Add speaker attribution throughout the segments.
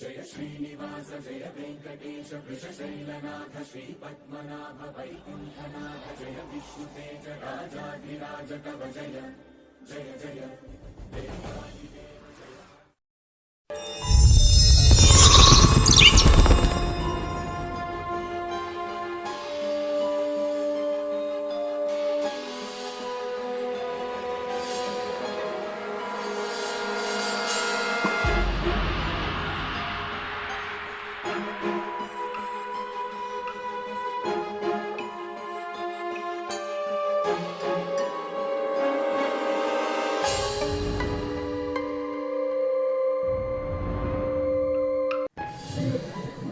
Speaker 1: జయ శ్రీనివాస జయ వెంకటేశ వృషశైలనాథ శ్రీ పద్మనాభ వైకుంఠనాథ జయ విష్ణుతేజ రాజాధిరాజ కవ జయ జయ జయ దేవాదిదేవ జయ.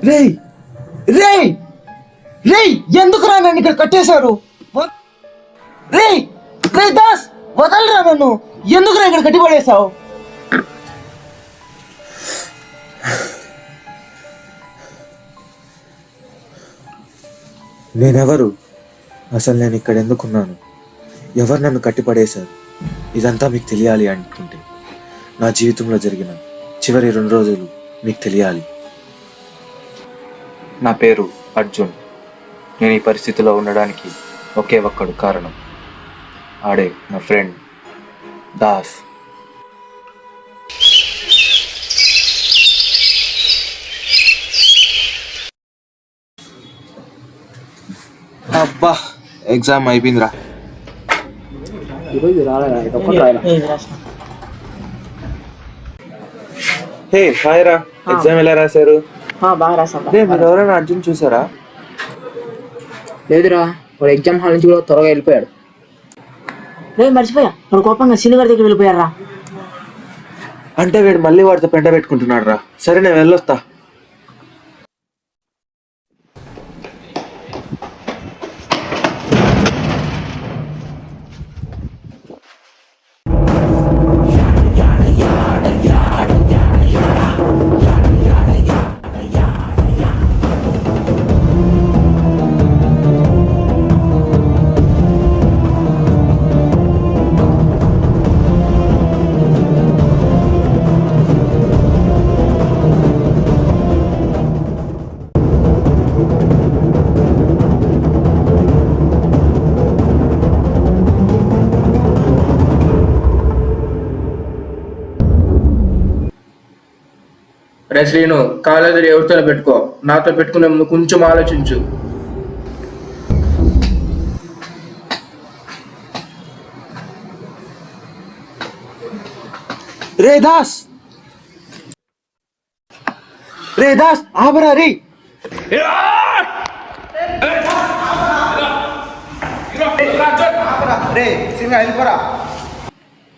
Speaker 2: రేయ్ రేయ్ రేయ్ ఎందుకురా నన్ను ఇక్కడ కట్టేశారు? రేయ్ రేయ్ దాస్ వదలరా నన్ను, ఎందుకురా ఇక్కడ కట్టిపడేశావు?
Speaker 3: నేనెవరు? అసలు నేను ఇక్కడ ఎందుకున్నాను? ఎవరు నన్ను కట్టిపడేశారు? ఇదంతా మీకు తెలియాలి అనుకుంటే నా జీవితంలో జరిగిన చివరి 2 రోజులు మీకు తెలియాలి. నా పేరు అర్జున్. నేను ఈ పరిస్థితిలో ఉండడానికి ఒకే ఒక్కడు కారణం. ఆడే నా ఫ్రెండ్ దాస్. అబ్బా, ఎగ్జామ్ అయిపోయిందిరా. హే హాయ్ రా, ఎగ్జామ్ ఎలా రాశారు?
Speaker 4: బాగా రాసాం.
Speaker 3: మీరు ఎవరైనా అర్జున్ చూసారా?
Speaker 4: లేదురా, వాడు ఎగ్జామ్ హాల్ నుంచి కూడా త్వరగా వెళ్ళిపోయాడు. నేను మర్చిపోయా, వాడు కోపంగా సీనియర్ దగ్గర వెళ్ళిపోయారా.
Speaker 3: అంటే వీడు మళ్ళీ వాడితో పెంట పెట్టుకుంటున్నాడు రా. సరే నేను వెళ్ళొస్తా.
Speaker 5: రే శ్రీను, కాలేజీలో ఎవరితో పెట్టుకో, నాతో పెట్టుకునే ముందు కొంచెం ఆలోచించు.
Speaker 2: రే దాస్ ఆపరా రే.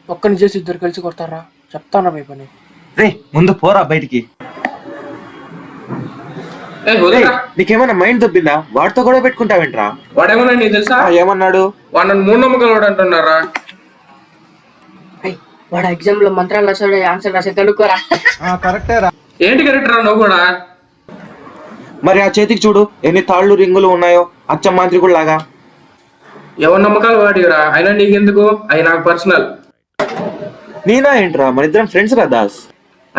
Speaker 4: ఒక్కని చేసి ఇద్దరు కలిసి కొడతారా? చెప్తానా మీ పని.
Speaker 3: రే ముందు పోరా బయటికి. నీకేమన్నా మైండ్ దొబ్బిందా? వాడితో కూడా పెట్టుకుంటావేంట్రా?
Speaker 5: వాడేమన్నా నీకు తెలుసా?
Speaker 3: ఏమన్నాడు?
Speaker 5: వాడు నన్ను మూఢనమ్మకాలు వాడు అంటున్నారా?
Speaker 4: వాడు ఎగ్జామ్ లో మంత్రాలు రాసాడు, ఆన్సర్ రాసే కనుక్కోరా.
Speaker 5: ఏంటి కరెక్ట్ రా నువ్వు కూడా?
Speaker 3: మరి ఆ చేతికి చూడు ఎన్ని తాళ్ళు రింగులు ఉన్నాయో, అచ్చం మాంత్రికుడు లాగా.
Speaker 5: ఎవరి నమ్మకాలు వాడిరా, అయినా నీకెందుకు? అవి నాకు పర్సనల్.
Speaker 3: నేనా ఏంట్రా? మన ఇద్దరం ఫ్రెండ్స్ రా దాస్.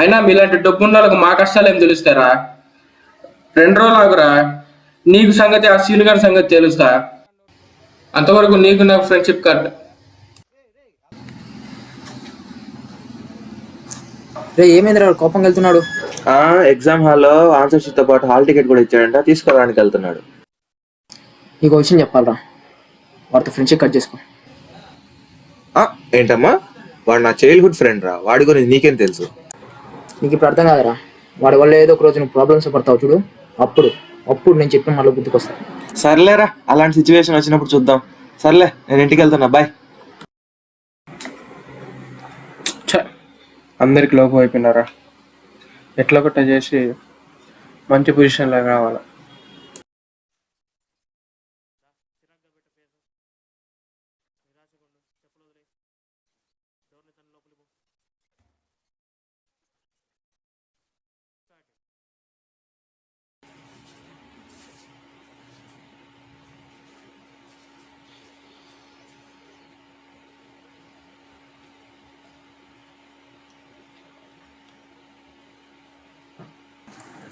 Speaker 5: అయినా మీలాంటి డబ్బున్న వాళ్ళకి మా కష్టాలు ఏం తెలుస్తారా? 2 రోజులు ఆగురా, నీకు సంగతి ఆ సీను గారి సంగతి తెలుస్తా. అంతవరకు నీకు నాకు ఫ్రెండ్షిప్ కట్.
Speaker 4: రే ఏమైందిరా, కోపంగా వెళ్తున్నాడు?
Speaker 3: ఎగ్జామ్ హాల్లో ఆన్సర్ షీట్ తో పాటు హాల్ టికెట్ కూడా ఇచ్చాడంట, తీసుకోవడానికి వెళ్తున్నాడు.
Speaker 4: నీకు విషయం చెప్పాలరా, వాడితో ఫ్రెండ్షిప్ కట్ చేసుకో.
Speaker 3: ఏంటమ్మా? వాడు నా చైల్డ్హుడ్ ఫ్రెండ్ రా, వాడి గురించి నీకేం తెలుసు?
Speaker 4: నీకు ఇప్పుడు అర్థం కాదురా, వాడి వల్ల ఏదో ఒక రోజు నువ్వు ప్రాబ్లమ్స్ పడతావు చూడు, అప్పుడు నేను చెప్పిన మళ్ళీ గుర్తుకొస్తా.
Speaker 3: సర్లేరా, అలాంటి సిచ్యువేషన్ వచ్చినప్పుడు చూద్దాం. సర్లే, నేను ఇంటికి వెళ్తున్నా, బాయ్.
Speaker 5: అందరికి లోపం అయిపోయినారా. ఎట్లా గట్ట చేసి మంచి పొజిషన్లో రావాలా.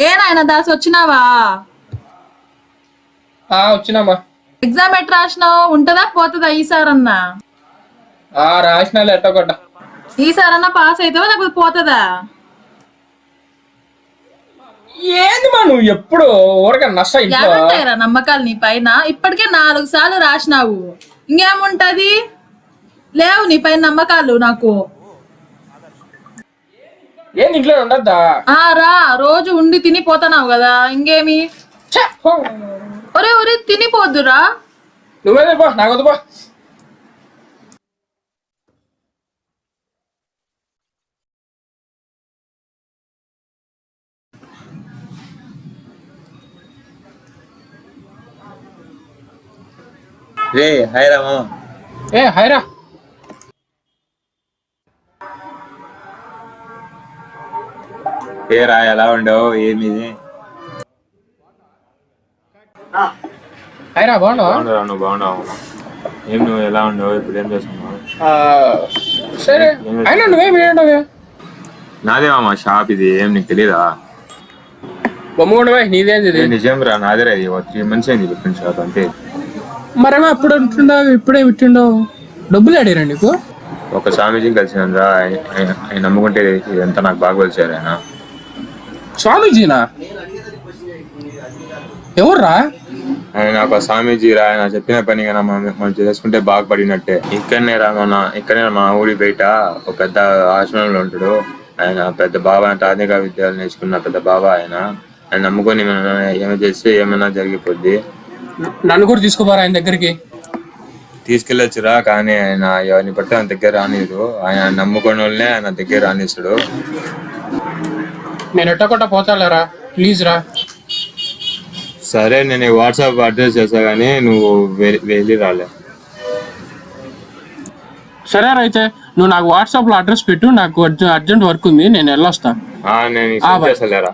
Speaker 6: ఏ నాయన దాసి వచ్చినావా?
Speaker 5: వచ్చినామా.
Speaker 6: ఎగ్జామ్ ఎట్ రాసినావు? ఉంటదా పోతుందా ఈసారన్నా?
Speaker 5: రాసినాలే ఎట్టొకట.
Speaker 6: ఈసారన్నా పాస్ అవుతావా లేకపోతే పోతుందా?
Speaker 5: ఏంది మా నువ్వు ఎప్పుడు ఊరగా నష్ట ఇంట్లో
Speaker 6: ఏమంటాయిరా నమ్మకాలు నీ పైన? ఇప్పటికే 4 సార్లు రాసినావు, ఇంకేముంటది? లేవు నీ పైన నమ్మకాలు నాకు.
Speaker 5: ఏంది ఇంట్లో ఉండద్దా?
Speaker 6: రా, రోజు ఉండి తినిపోతున్నావు కదా, ఇంకేమి? ఒరే ఒరే తినిపోద్దురా.
Speaker 5: నువ్వేదే పో, నాకొద్దు పో.
Speaker 3: రే హాయ్ రా మామ.
Speaker 5: హైరా.
Speaker 3: ఏ రా ఎలా ఉండవు ఏమి?
Speaker 5: హైరా బాగున్నావా?
Speaker 7: బాగున్నావు, నువ్వు బాగున్నావు? ఏం నువ్వు ఎలా ఉండవు? ఇప్పుడు ఏం చేస్తున్నావు?
Speaker 5: సరే అయినా నువ్వేమి ఉండవే?
Speaker 7: నాదేమా షాప్ ఇది, ఏం నీకు తెలీదా?
Speaker 5: బొమ్మగుండవే, నీదేంది?
Speaker 7: నిజం రా, నాదే. 3 months అయింది పెట్టిన షాప్ అంతే.
Speaker 5: మరేమో అప్పుడు ఉంటుండవు ఇప్పుడే విట్టిండవు. డబ్బులు అడిగారా నీకు?
Speaker 7: ఒక స్వామీజీని కలిసినాను రా, ఆయన నమ్ముకుంటే ఇదంతా నాకు బాగా కలిసారు. ఆయన
Speaker 5: స్వామీజీనా? ఎవర్రా?
Speaker 7: ఆయన ఒక స్వామీజీ రా, ఆయన చెప్పిన పని కదా మనం చేసుకుంటే బాగుపడినట్టే. ఇక్కడనే మా ఊరి బయట ఒక పెద్ద ఆశ్రమంలో ఉంటాడు ఆయన. పెద్ద బాబా, ఆధునిక విద్యలు నేర్చుకున్న పెద్ద బాబా ఆయన. ఆయన నమ్ముకొని ఏమైనా చేస్తే ఏమైనా జరిగిపోద్ది.
Speaker 5: నన్ను కూడా తీసుకోపోరా ఆయన దగ్గరికి.
Speaker 7: తీసుకెళ్ళొచ్చురా, కానీ ఆయన ఎవరిని పడితే ఆయన దగ్గర రానిడు. ఆయన నమ్ముకున్న వాళ్ళనే ఆయన దగ్గర రానిస్తాడు.
Speaker 5: నేను ఎట్టకొట్ట పోతాలేరా, ప్లీజ్ రా.
Speaker 7: సరే నేను వాట్సాప్ అడ్రస్ చేస్తా కానీ నువ్వు వెళ్ళి రాలే.
Speaker 5: సరే అయితే నువ్వు నాకు వాట్సాప్ లో అడ్రస్ పెట్టు, నాకు అర్జెంట్ వర్క్ ఉంది, నేను వెళ్ళొస్తా.
Speaker 7: నేను చేస్తాలేరా.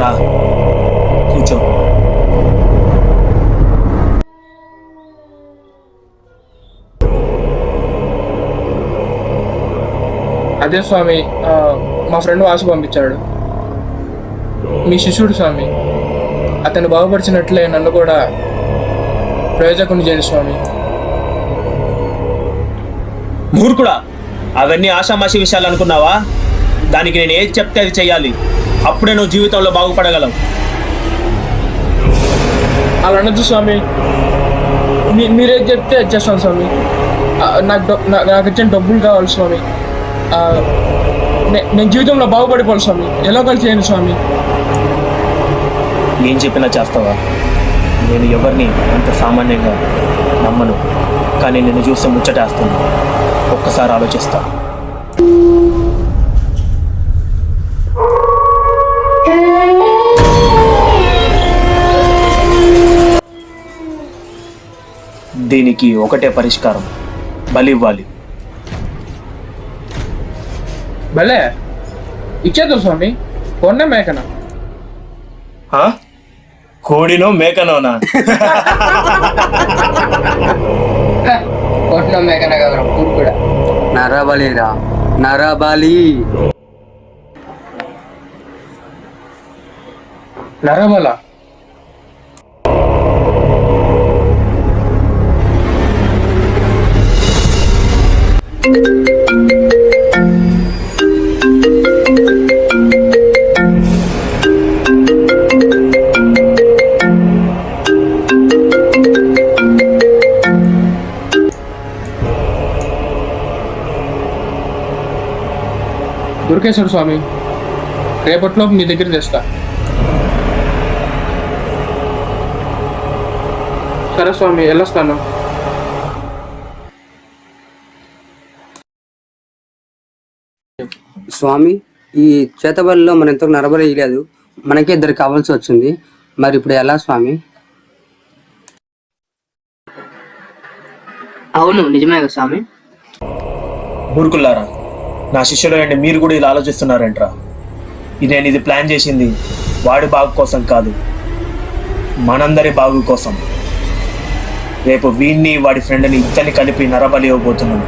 Speaker 2: రా కూర్చో.
Speaker 5: అదే స్వామి, మా ఫ్రెండ్ వాసు పంపించాడు. మీ శిష్యుడు స్వామి, అతను బాగుపరిచినట్లే నన్ను కూడా ప్రయోజకుని చేయండి స్వామి.
Speaker 8: మూర్ఖుడా, అవన్నీ ఆషామాషి విషయాలు అనుకున్నావా? దానికి నేను ఏది చెప్తే అది చెయ్యాలి, అప్పుడే నువ్వు జీవితంలో బాగుపడగలవు.
Speaker 5: అలా అనొద్దు స్వామి, మీరేది చెప్తే అది చేస్తాను స్వామి. నాకు ఇచ్చిన డబ్బులు కావాలి స్వామి. నేను జీవితంలో బాగుపడిపోవాలి స్వామి, ఎలా కలిసి చేయండి స్వామి.
Speaker 8: ఏం చెప్పినా చేస్తావా? నేను ఎవరిని అంత సామాన్యంగా నమ్మను, కానీ నిన్ను చూస్తే ముచ్చటేస్తాను. ఒక్కసారి ఆలోచిస్తా. దీనికి ఒకటే పరిష్కారం, బలివ్వాలి.
Speaker 5: భలే ఇచ్చేద్దాం స్వామి. కొన్నే మేకనా?
Speaker 8: కోడినో మేకనోనా?
Speaker 4: కొట్టిన మేకన కదా ఊరు కూడా.
Speaker 2: నరబలిరా, నరబలి.
Speaker 5: నరబల? దొరికేశాడు స్వామి, రేపట్లో మీ దగ్గర తెస్తా. సరే స్వామి, వెళ్ళొస్తాను.
Speaker 9: స్వామి, ఈ చేతబడిలో మన ఎంతో నరబలి లేదు, మనకే ఇద్దరు కావాల్సి వచ్చింది. మరి ఇప్పుడు ఎలా స్వామి?
Speaker 4: అవును, నిజమే కదా స్వామి.
Speaker 8: మూర్ఖులారా, నా శిష్యుడు అండి మీరు కూడా ఇలా ఆలోచిస్తున్నారంట్రా. నేను ఇది ప్లాన్ చేసింది వాడి బాగు కోసం కాదు, మనందరి బాగు కోసం. రేపు వీడిని వాడి ఫ్రెండ్ని ఇద్దరిని కలిపి నరబలి ఇవ్వబోతున్నాం.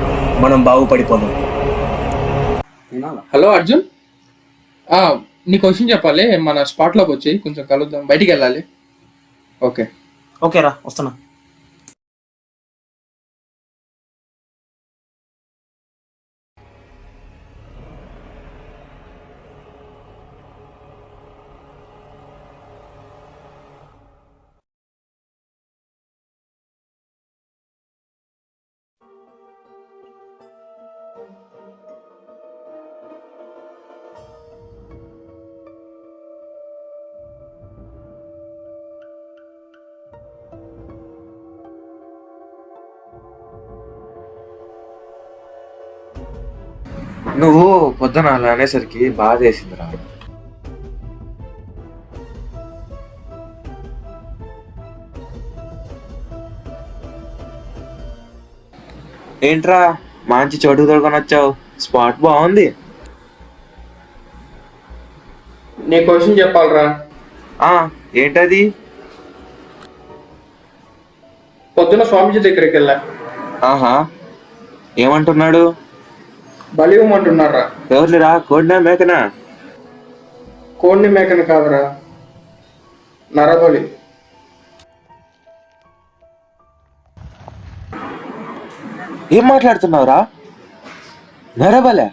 Speaker 8: మనం బాగుపడిపోదాం.
Speaker 5: హలో అర్జున్, నీకు క్వశ్చన్ చెప్పాలి. మన స్పాట్లోకి వచ్చి కొంచెం కలుద్దాం, బయటికి వెళ్ళాలి. ఓకే.
Speaker 8: ఓకేరా, వస్తున్నా.
Speaker 3: నువ్వు పొద్దున అలా అనేసరికి బాధ వేసిందిరా. ఏంట్రా మంచి చోటు దొరకొని వచ్చావు, స్పాట్ బాగుంది.
Speaker 5: నీ క్వశ్చన్ చెప్పాలరా.
Speaker 3: ఏంటది?
Speaker 5: పొద్దున స్వామీజీ దగ్గరికి వెళ్ళా.
Speaker 3: ఆహా, ఏమంటున్నాడు?
Speaker 5: బలి ఇవ్వమంటున్నారా.
Speaker 3: ఎవరిరా, కోడినా మేకనా?
Speaker 5: కోడిని మేకని కాదురా, నరబలి.
Speaker 3: ఏం మాట్లాడుతున్నావురా? నరబలే?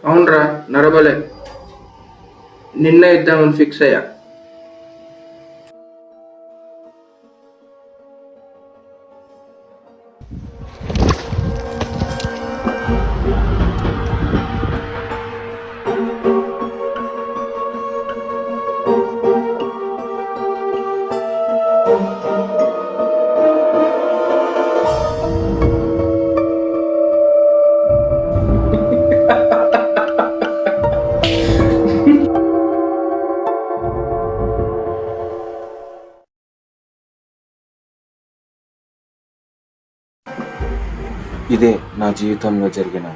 Speaker 5: అవునరా, నరబలే. నిన్నే ఇద్దామని ఫిక్స్ అయ్యా.
Speaker 3: ఇదే నా జీవితంలో జరిగిన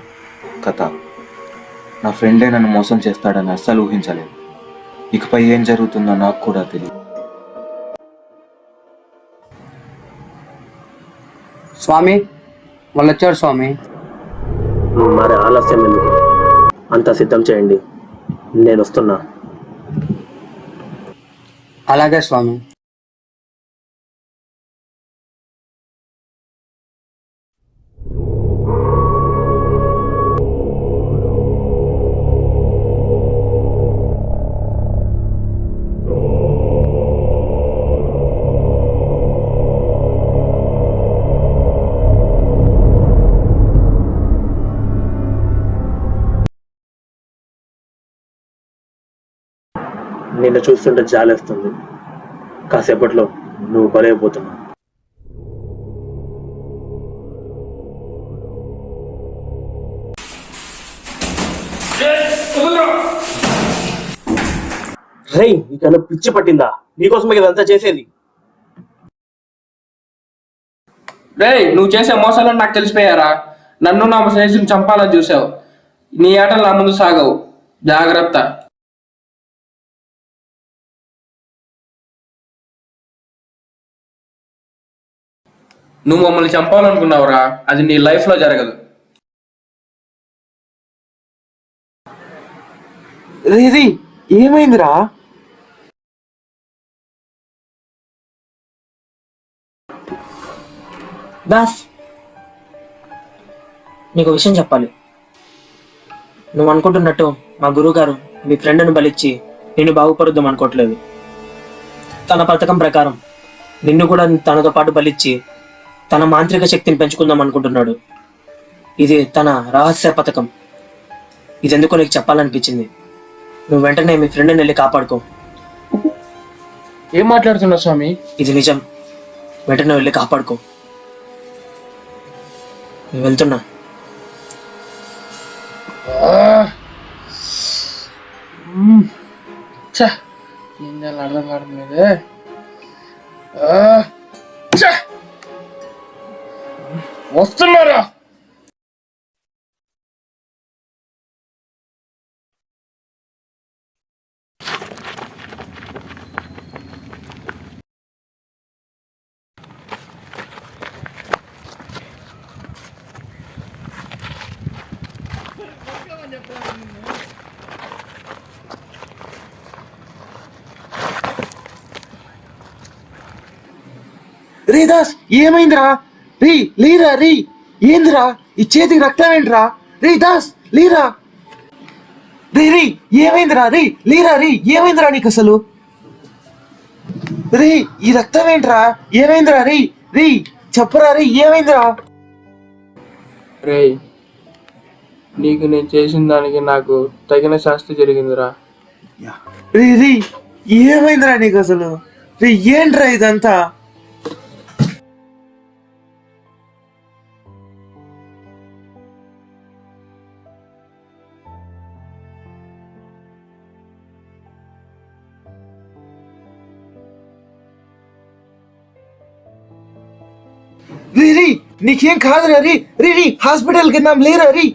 Speaker 3: కథ. నా ఫ్రెండే నన్ను మోసం చేస్తాడని అస్సలు ఊహించలేదు. ఇకపై ఏం జరుగుతుందో నాకు కూడా తెలియదు.
Speaker 9: స్వామి, వాళ్ళు వచ్చారు స్వామి.
Speaker 8: మరి ఆలస్యం ఎందుకు? అంతా సిద్ధం చేయండి, నేను వస్తున్నా.
Speaker 9: అలాగే స్వామి.
Speaker 8: నిన్ను చూస్తుంటే జాలేస్తుంది. కాసేపట్లో నువ్వు బలైపోతున్నావు. రేయ్, నీకన్నా పిచ్చి పట్టిందా? నీకోసమే ఇదంతా చేసేది.
Speaker 5: రేయ్, నువ్వు చేసే మోసాలను నాకు తెలిసిపోయారా. నన్ను నా స్నేహితుని చంపాలని చూసావు. నీ ఆటలు నా ముందు సాగవు, జాగ్రత్త. నువ్వు మమ్మల్ని చంపాలనుకున్నావురా, అది నీ లైఫ్ లో జరగదు.
Speaker 3: ఏమైందిరా?
Speaker 4: దాస్, నీకు విషయం చెప్పాలి. నువ్వు అనుకుంటున్నట్టు మా గురువు గారు మీ ఫ్రెండ్ను బలిచ్చి నిన్ను బాగుపరుద్దాం అనుకోవట్లేదు. తన పథకం ప్రకారం నిన్ను కూడా తనతో పాటు బలిచ్చి తన మాంత్రిక శక్తిని పెంచుకుందాం అనుకుంటున్నాడు. ఇది తన రహస్య పథకం. ఇది ఎందుకో నీకు చెప్పాలనిపించింది. నువ్వు వెంటనే మీ ఫ్రెండ్ని వెళ్ళి కాపాడుకో.
Speaker 5: ఏం మాట్లాడుతున్నావు స్వామి?
Speaker 4: ఇది నిజం. వెంటనే వెళ్ళి కాపాడుకో. నేను వెళ్తున్నా.
Speaker 5: ఏం చేయాలి అర్థం కావడం లేదే. వస్తున్నారా?
Speaker 2: రే దాస్ ఏమైందిరా? రీ లేరా? రీ ఏందిరా? ఈ చేతికి రక్తం ఏంట్రా? రే దాస్ లేరా? రే రీ ఏమైందిరా? రీ లేరా? రీ ఏమైందిరా నీకు అసలు? రే ఈ రక్తం ఏంట్రా? ఏమైందిరా? రీ రీ చెప్పరా? రీ ఏమైందిరా?
Speaker 5: రేయ్, నీకు నేను చేసిన దానికి నాకు తగిన శాస్తి జరిగిందిరా.
Speaker 2: రీ రీ ఏమైందిరా నీకు అసలు? రే ఏంట్రా ఇదంతా? రీ రీ నీకేం కాదురా? రీ రీ రీ హాస్పిటల్కి వెళ్దాం లేరా? రీ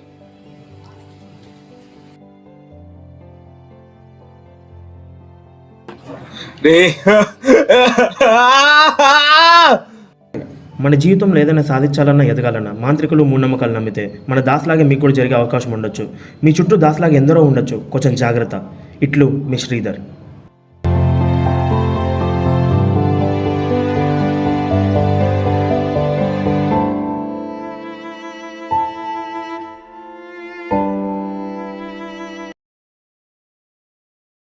Speaker 8: మన జీవితంలో ఏదైనా సాధించాలన్నా ఎదగాలన్నా మాంత్రికులు మూఢనమ్మకాలు నమ్మితే మన దాస్లాగే మీకు కూడా జరిగే అవకాశం ఉండొచ్చు. మీ చుట్టూ దాస్లాగా ఎందరో ఉండొచ్చు. కొంచెం జాగ్రత్త. ఇట్లు మీ శ్రీధర్.